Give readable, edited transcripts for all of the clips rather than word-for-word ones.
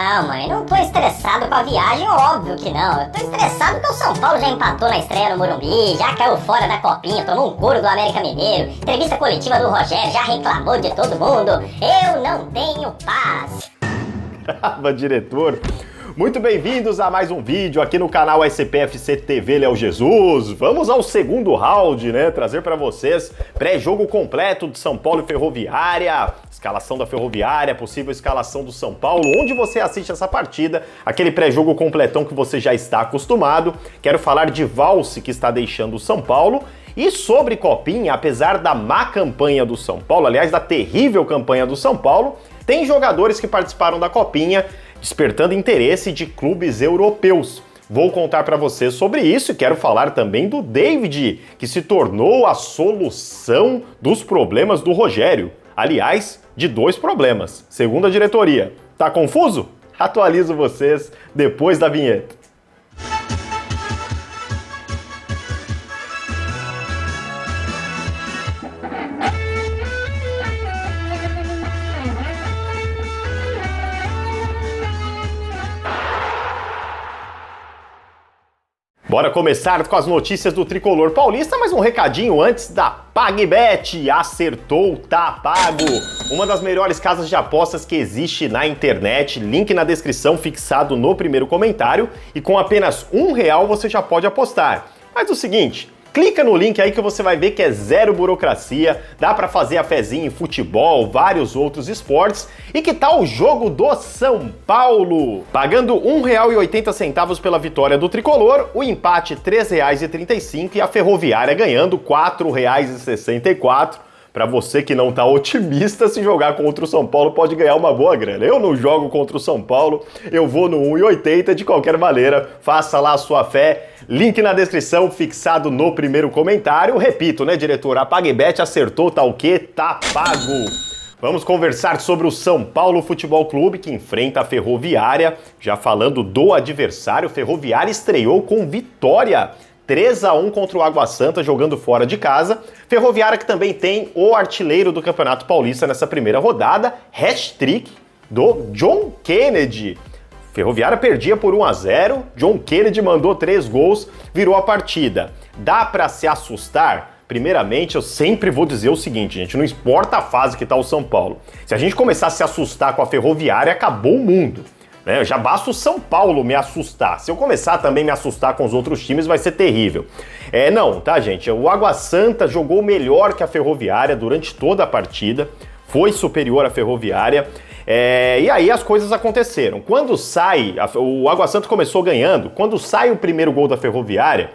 Não, mãe, não tô estressado com a viagem, óbvio que não. Eu tô estressado porque o São Paulo já empatou na estreia no Morumbi, já caiu fora da copinha, tomou um couro do América Mineiro, entrevista coletiva do Rogério, já reclamou de todo mundo. Eu não tenho paz. Brava, diretor. Muito bem-vindos a mais um vídeo aqui no canal SPFC TV Léo Jesus. Vamos ao segundo round, né? Trazer para vocês pré-jogo completo de São Paulo e Ferroviária, escalação da Ferroviária, possível escalação do São Paulo, onde você assiste essa partida, aquele pré-jogo completão que você já está acostumado. Quero falar de Valse, que está deixando o São Paulo, e sobre Copinha, apesar da má campanha do São Paulo, aliás, da terrível campanha do São Paulo, tem jogadores que participaram da Copinha, despertando interesse de clubes europeus. Vou contar para vocês sobre isso e quero falar também do David, que se tornou a solução dos problemas do Rogério. Aliás, de dois problemas, segundo a diretoria. Tá confuso? Atualizo vocês depois da vinheta. Bora começar com as notícias do Tricolor Paulista, mas um recadinho antes da PagBet. Acertou, tá pago. Uma das melhores casas de apostas que existe na internet. Link na descrição fixado no primeiro comentário. E com apenas R$1 você já pode apostar. Mas o seguinte, clica no link aí que você vai ver que é zero burocracia, dá pra fazer a fezinha em futebol, vários outros esportes. E que tal o jogo do São Paulo? Pagando R$1,80 pela vitória do Tricolor, o empate R$3,35 e a Ferroviária ganhando R$4,64. Para você que não tá otimista, se jogar contra o São Paulo pode ganhar uma boa grana. Eu não jogo contra o São Paulo, eu vou no 1,80 de qualquer maneira. Faça lá a sua fé. Link na descrição, fixado no primeiro comentário. Repito, né, diretor? A PagBet acertou, tá o quê? Tá pago. Vamos conversar sobre o São Paulo Futebol Clube, que enfrenta a Ferroviária. Já falando do adversário, Ferroviária estreou com vitória 3-1 contra o Água Santa, jogando fora de casa. Ferroviária que também tem o artilheiro do Campeonato Paulista nessa primeira rodada, hat-trick do John Kennedy. Ferroviária perdia por 1-0, John Kennedy mandou 3 gols, virou a partida. Dá pra se assustar? Primeiramente, eu sempre vou dizer o seguinte, gente, não importa a fase que tá o São Paulo. Se a gente começar a se assustar com a Ferroviária, acabou o mundo. Já basta o São Paulo me assustar. Se eu começar também a me assustar com os outros times, vai ser terrível. Não, tá, gente? O Água Santa jogou melhor que a Ferroviária durante toda a partida, foi superior à Ferroviária, e aí as coisas aconteceram. Quando sai, o Água Santa começou ganhando, quando sai o primeiro gol da Ferroviária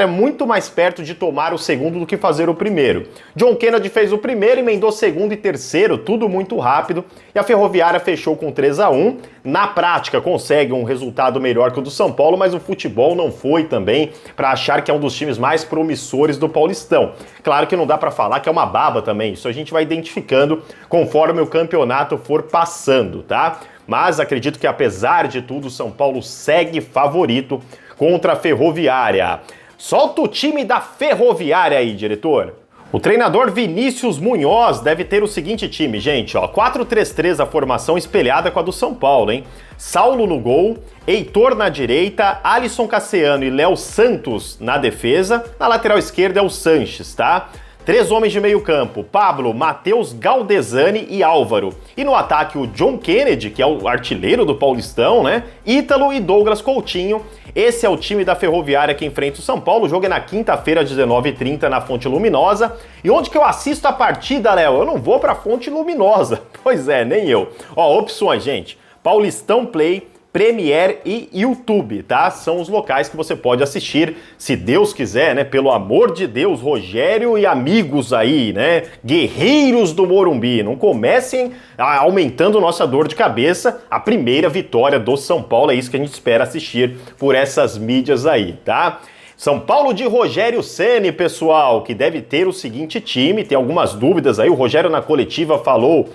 muito mais perto de tomar o segundo do que fazer o primeiro. John Kennedy fez o primeiro, emendou segundo e terceiro, tudo muito rápido, e a Ferroviária fechou com 3-1. Na prática, consegue um resultado melhor que o do São Paulo, mas o futebol não foi também para achar que é um dos times mais promissores do Paulistão. Claro que não dá para falar que é uma baba também, isso a gente vai identificando conforme o campeonato for passando, tá? Mas acredito que apesar de tudo, o São Paulo segue favorito contra a Ferroviária. Solta o time da Ferroviária aí, diretor. O treinador Vinícius Munhoz deve ter o seguinte time, gente, ó, 4-3-3, a formação espelhada com a do São Paulo, hein? Saulo no gol, Heitor na direita, Alisson Cassiano e Léo Santos na defesa, na lateral esquerda é o Sanches, tá? 3 homens de meio campo, Pablo, Matheus Galdesani e Álvaro. E no ataque o John Kennedy, que é o artilheiro do Paulistão, né? Ítalo e Douglas Coutinho. Esse é o time da Ferroviária que enfrenta o São Paulo. O jogo é na quinta-feira, às 19h30, na Fonte Luminosa. E onde que eu assisto a partida, Léo? Eu não vou pra Fonte Luminosa. Pois é, nem eu. Ó, opções, gente. Paulistão Play, Premiere e YouTube, tá? São os locais que você pode assistir, se Deus quiser, né? Pelo amor de Deus, Rogério e amigos aí, né? Guerreiros do Morumbi, não comecem aumentando nossa dor de cabeça. A primeira vitória do São Paulo, é isso que a gente espera assistir por essas mídias aí, tá? São Paulo de Rogério Ceni, pessoal, que deve ter o seguinte time, tem algumas dúvidas aí, o Rogério na coletiva falou,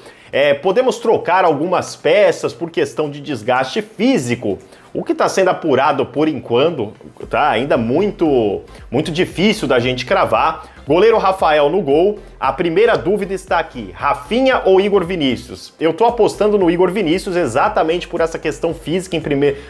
podemos trocar algumas peças por questão de desgaste físico. O que está sendo apurado por enquanto, tá ainda muito difícil da gente cravar. Goleiro Rafael no gol. A primeira dúvida está aqui, Rafinha ou Igor Vinícius? Eu tô apostando no Igor Vinícius exatamente por essa questão física em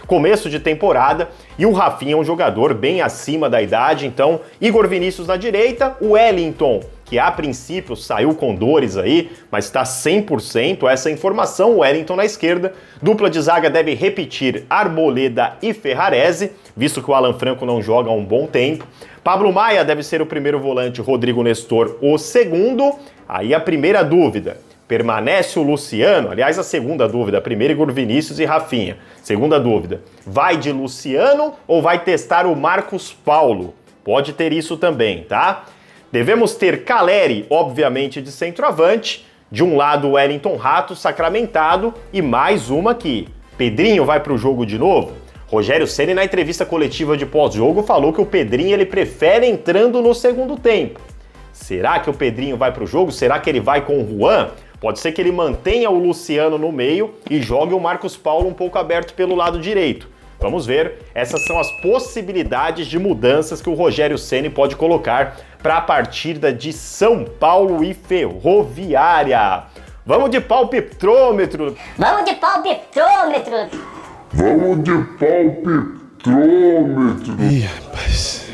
começo de temporada, e o Rafinha é um jogador bem acima da idade, então Igor Vinícius na direita, o Wellington, que a princípio saiu com dores aí, mas está 100% essa informação, o Wellington na esquerda. Dupla de zaga deve repetir Arboleda e Ferrarese, visto que o Alan Franco não joga há um bom tempo. Pablo Maia deve ser o primeiro volante, Rodrigo Nestor o segundo. Aí a primeira dúvida, permanece o Luciano? Aliás, a segunda dúvida, a primeira Igor Vinícius e Rafinha. Segunda dúvida, vai de Luciano ou vai testar o Marcos Paulo? Pode ter isso também, tá? Devemos ter Caleri, obviamente, de centroavante. De um lado, Wellington Rato, sacramentado. E mais uma aqui. Pedrinho vai para o jogo de novo? Rogério Ceni, na entrevista coletiva de pós-jogo, falou que o Pedrinho ele prefere entrando no segundo tempo. Será que o Pedrinho vai para o jogo? Será que ele vai com o Juan? Pode ser que ele mantenha o Luciano no meio e jogue o Marcos Paulo um pouco aberto pelo lado direito. Vamos ver, essas são as possibilidades de mudanças que o Rogério Ceni pode colocar para a partida de São Paulo e Ferroviária. Vamos de palpitômetro! Vamos de palpitômetro! Vamos de palpitômetro! Ih, rapaz.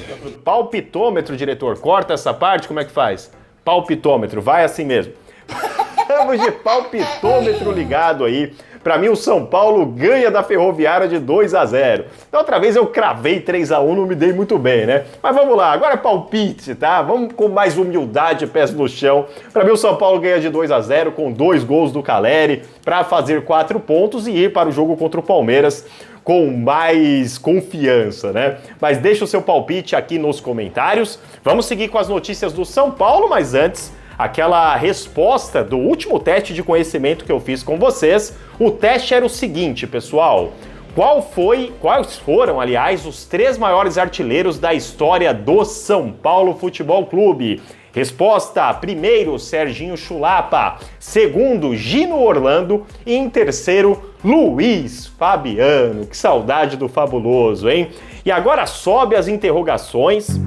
Palpitômetro, diretor, corta essa parte, como é que faz? Palpitômetro, vai assim mesmo. Vamos de palpitômetro ligado aí. Pra mim, o São Paulo ganha da Ferroviária de 2-0. Da outra vez eu cravei 3-1, não me dei muito bem, né? Mas vamos lá, agora é palpite, tá? Vamos com mais humildade, pés no chão. Pra mim, o São Paulo ganha de 2-0 com 2 gols do Caleri pra fazer 4 pontos e ir para o jogo contra o Palmeiras com mais confiança, né? Mas deixa o seu palpite aqui nos comentários. Vamos seguir com as notícias do São Paulo, mas antes, aquela resposta do último teste de conhecimento que eu fiz com vocês. O teste era o seguinte, pessoal. Quais foram, aliás, os 3 maiores artilheiros da história do São Paulo Futebol Clube? Resposta: primeiro, Serginho Chulapa. Segundo, Gino Orlando. E em terceiro, Luiz Fabiano. Que saudade do fabuloso, hein? E agora sobe as interrogações,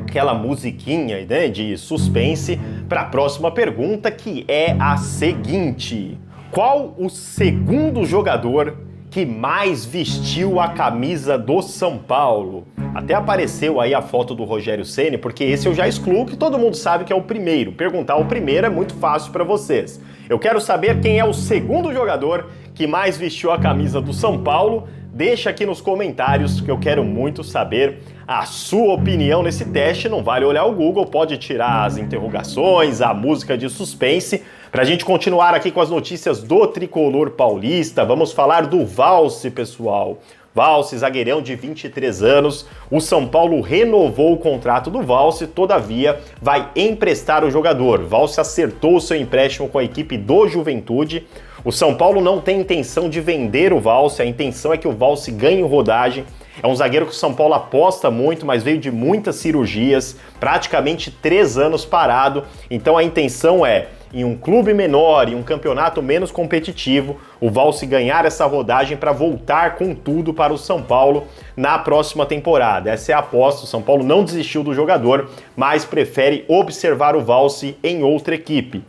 aquela musiquinha, né, de suspense, para a próxima pergunta, que é a seguinte: qual o segundo jogador que mais vestiu a camisa do São Paulo? Até apareceu aí a foto do Rogério Ceni, porque esse eu já excluo, que todo mundo sabe que é o primeiro. Perguntar o primeiro é muito fácil para vocês. Eu quero saber quem é o segundo jogador que mais vestiu a camisa do São Paulo. Deixa aqui nos comentários, que eu quero muito saber a sua opinião nesse teste. Não vale olhar o Google, pode tirar as interrogações, a música de suspense. Pra gente continuar aqui com as notícias do tricolor paulista, vamos falar do Walsh, pessoal. Walsh, zagueirão de 23 anos, o São Paulo renovou o contrato do Walsh, todavia vai emprestar o jogador. Walsh acertou o seu empréstimo com a equipe do Juventude. O São Paulo não tem intenção de vender o Walsh, a intenção é que o Walsh ganhe rodagem. É um zagueiro que o São Paulo aposta muito, mas veio de muitas cirurgias, praticamente 3 anos parado. Então a intenção é, em um clube menor, em um campeonato menos competitivo, o Walsh ganhar essa rodagem para voltar com tudo para o São Paulo na próxima temporada. Essa é a aposta. O São Paulo não desistiu do jogador, mas prefere observar o Walsh em outra equipe.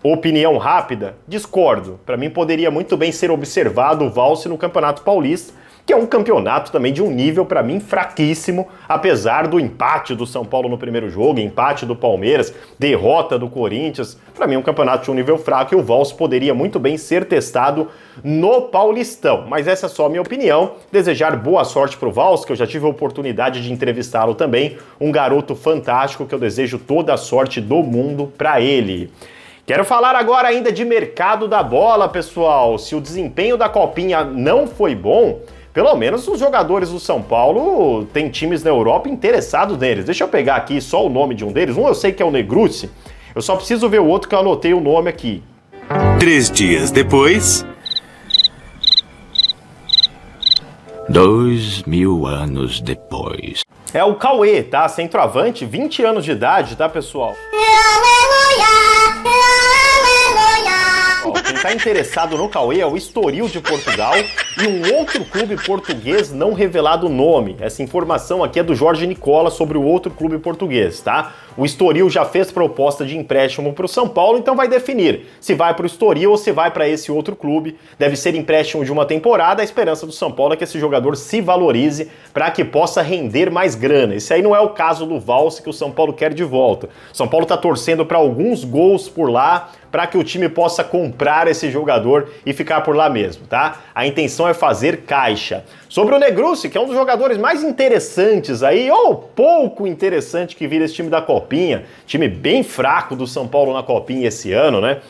Opinião rápida? Discordo. Para mim poderia muito bem ser observado o Walsh no Campeonato Paulista, que é um campeonato também de um nível, para mim, fraquíssimo, apesar do empate do São Paulo no primeiro jogo, empate do Palmeiras, derrota do Corinthians. Para mim, é um campeonato de um nível fraco e o Walsh poderia muito bem ser testado no Paulistão. Mas essa é só a minha opinião. Desejar boa sorte para o Walsh, que eu já tive a oportunidade de entrevistá-lo também. Um garoto fantástico que eu desejo toda a sorte do mundo para ele. Quero falar agora ainda de mercado da bola, pessoal. Se o desempenho da Copinha não foi bom, pelo menos os jogadores do São Paulo têm times na Europa interessados neles. Deixa eu pegar aqui só o nome de um deles. Um eu sei que é o Negrucci. Eu só preciso ver o outro que eu anotei o nome aqui. 3 dias depois... 2000 anos depois. É o Cauê, tá? Centroavante, 20 anos de idade, tá, pessoal? Ó, quem tá interessado no Cauê é o Estoril de Portugal. e um outro clube português não revelado o nome. Essa informação aqui é do Jorge Nicola sobre o outro clube português, tá? O Estoril já fez proposta de empréstimo para o São Paulo, então vai definir se vai para o Estoril ou se vai para esse outro clube. Deve ser empréstimo de uma temporada. A esperança do São Paulo é que esse jogador se valorize para que possa render mais grana. Esse aí não é o caso do Valse, que o São Paulo quer de volta. O São Paulo está torcendo para alguns gols por lá, para que o time possa comprar esse jogador e ficar por lá mesmo, tá? A intenção é fazer caixa. Sobre o Negrucci, que é um dos jogadores mais interessantes aí, ou pouco interessante que vira esse time da Copinha, time bem fraco do São Paulo na Copinha esse ano, né?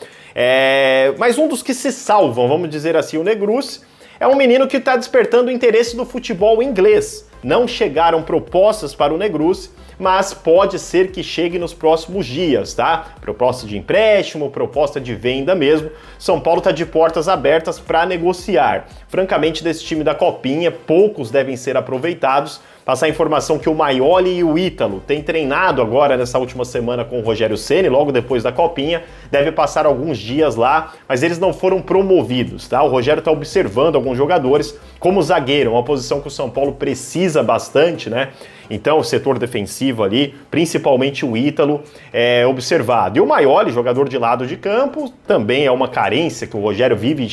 Mas um dos que se salvam, vamos dizer assim, o Negrucci, é um menino que está despertando o interesse do futebol inglês. Não chegaram propostas para o Negrucci, mas pode ser que chegue nos próximos dias, tá? Proposta de empréstimo, proposta de venda mesmo. São Paulo está de portas abertas para negociar. Francamente, desse time da Copinha, poucos devem ser aproveitados. Passar a informação que o Maioli e o Ítalo têm treinado agora nessa última semana com o Rogério Ceni, logo depois da Copinha. Deve passar alguns dias lá, mas eles não foram promovidos, tá? O Rogério está observando alguns jogadores, como zagueiro, uma posição que o São Paulo precisa bastante, né? Então, o setor defensivo ali, principalmente o Ítalo, é observado. E o Maioli, jogador de lado de campo, também é uma carência que o Rogério vive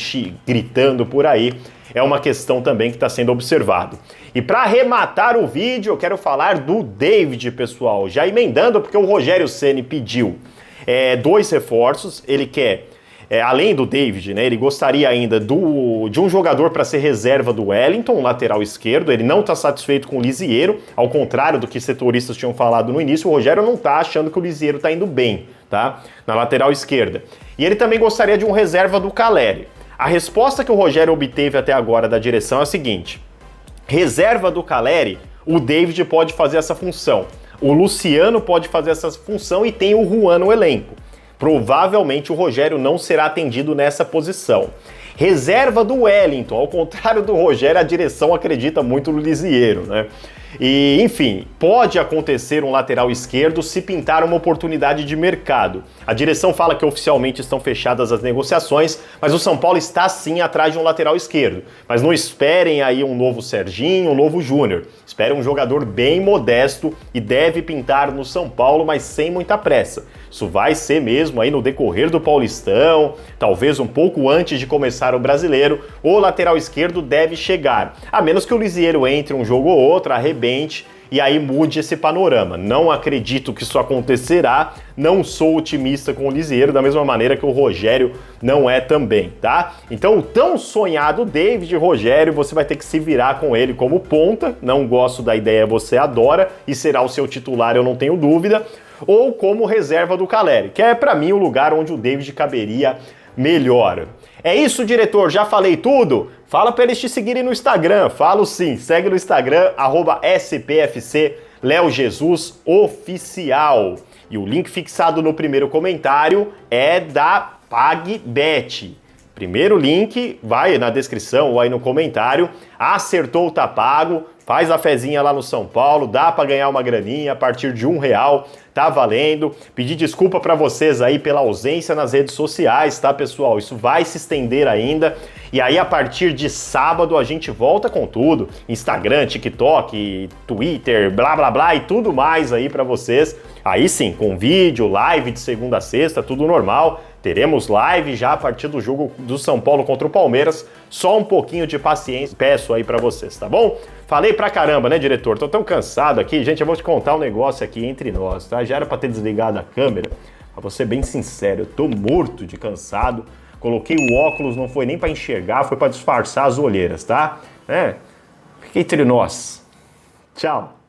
gritando por aí. É uma questão também que está sendo observado. E para arrematar o vídeo, eu quero falar do David, pessoal. Já emendando, porque o Rogério Ceni pediu 2 reforços. Ele quer, além do David, né, ele gostaria ainda de um jogador para ser reserva do Wellington, lateral esquerdo. Ele não está satisfeito com o Lisieiro, ao contrário do que setoristas tinham falado no início. O Rogério não está achando que o Lisieiro está indo bem, tá? Na lateral esquerda. E ele também gostaria de um reserva do Caleri. A resposta que o Rogério obteve até agora da direção é a seguinte: reserva do Caleri, o David pode fazer essa função, o Luciano pode fazer essa função e tem o Juan no elenco. Provavelmente o Rogério não será atendido nessa posição. Reserva do Wellington, ao contrário do Rogério, a direção acredita muito no Lisieiro, né? E, enfim, pode acontecer um lateral esquerdo se pintar uma oportunidade de mercado. A direção fala que oficialmente estão fechadas as negociações, mas o São Paulo está sim atrás de um lateral esquerdo. Mas não esperem aí um novo Serginho, um novo Júnior. Esperem um jogador bem modesto e deve pintar no São Paulo, mas sem muita pressa. Isso vai ser mesmo aí no decorrer do Paulistão, talvez um pouco antes de começar o Brasileiro, o lateral esquerdo deve chegar. A menos que o Lisieiro entre um jogo ou outro, arrebente, e aí mude esse panorama. Não acredito que isso acontecerá, não sou otimista com o Lisieiro, da mesma maneira que o Rogério não é também, tá? Então o tão sonhado David Rogério, você vai ter que se virar com ele como ponta, não gosto da ideia, você adora, e será o seu titular, eu não tenho dúvida, ou como reserva do Caleri, que é para mim o lugar onde o David caberia melhor. É isso, diretor, já falei tudo? Fala para eles te seguirem no Instagram, falo sim, segue no Instagram, @SPFC Léo Jesus Oficial. E o link fixado no primeiro comentário é da PagBet. Primeiro link, vai na descrição ou aí no comentário, acertou, tá pago, faz a fezinha lá no São Paulo, dá para ganhar uma graninha a partir de R$1, tá valendo. Pedir desculpa para vocês aí pela ausência nas redes sociais, tá, pessoal? Isso vai se estender ainda. E aí, a partir de sábado, a gente volta com tudo. Instagram, TikTok, Twitter, blá, blá, blá e tudo mais aí para vocês. Aí sim, com vídeo, live de segunda a sexta, tudo normal. Teremos live já a partir do jogo do São Paulo contra o Palmeiras. Só um pouquinho de paciência, peço aí pra vocês, tá bom? Falei pra caramba, né, diretor? Tô tão cansado aqui. Gente, eu vou te contar um negócio aqui entre nós, tá? Já era pra ter desligado a câmera. Pra vou ser bem sincero, eu tô morto de cansado. Coloquei o óculos, não foi nem pra enxergar, foi pra disfarçar as olheiras, tá? Fiquei entre nós. Tchau.